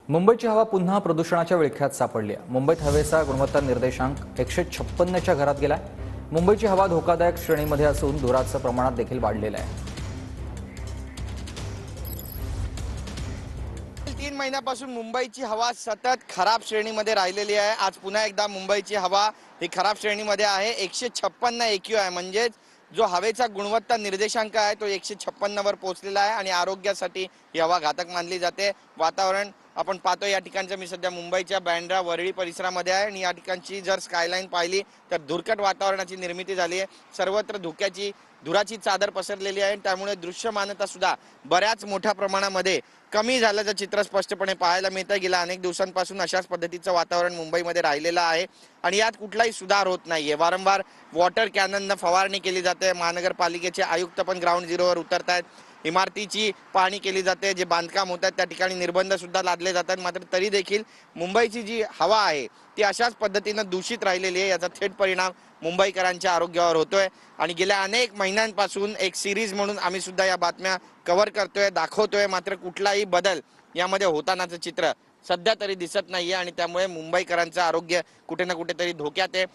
मुंबईची हवा पुन्हा प्रदूषणाच्या विळख्यात सापडली आहे। मुंबईत हवेचा गुणवत्ता निर्देशांक 156च्या घरात गेलाय। मुंबईची हवा धोकादायक श्रेणीमध्ये असून धुराचं प्रमाणात देखील वाढलेलं आहे। 3 महिन्यापासून मुंबईची हवा सतत खराब श्रेणीमध्ये राहिलेली आहे। आज पुन्हा एकदा मुंबईची हवा ही खराब श्रेणीमध्ये आहे। 156 AQ आहे, म्हणजेच जो हवेचा गुणवत्ता निर्देशांक आहे तो 156 वर पोहोचलेला आहे आणि आरोग्यासाठी ही हवा घातक मानली जाते। वातावरण आपण पाहतो, या ठिकाणचं मी सध्या मुंबईच्या बँड्रा वरळी परिसरामध्ये आहे आणि या ठिकाणची जर स्कायलाईन पाहिली तर धुरकट वातावरणाची निर्मिती झाली आहे। सर्वत्र धुराची चादर पसरलेली आहे, त्यामुळे दृश्यमानता सुद्धा बऱ्याच मोठ्या प्रमाणामध्ये कमी झाल्याचं चित्र स्पष्टपणे पाहायला मिळतं। गेल्या अनेक दिवसांपासून अशाच पद्धतीचं वातावरण मुंबईमध्ये राहिलेलं आहे आणि यात कुठलाही सुधार होत नाहीये। वारंवार वॉटर कॅनननं फवारणी केली जाते। महानगरपालिकेचे आयुक्त पण ग्राउंड झिरोवर उतरत आहेत। इमारतीची पाहणी केली जाते, जे बांधकाम होतात त्या ठिकाणी निर्बंध सुद्धा लादले जातात। मात्र तरी देखील मुंबईची जी हवा आहे ती अशाच पद्धतीनं दूषित राहिलेली आहे। याचा थेट परिणाम मुंबईकरांच्या आरोग्यावर होतोय आणि गेल्या अनेक महिन्यांपासून एक सिरीज म्हणून आम्ही सुद्धा या बातम्या कव्हर करतोय, दाखवतोय। मात्र कुठलाही बदल यामध्ये होतानाचं चित्र सध्या तरी दिसत नाहीये आणि त्यामुळे मुंबईकरांचं आरोग्य कुठे ना कुठेतरी धोक्यात आहे।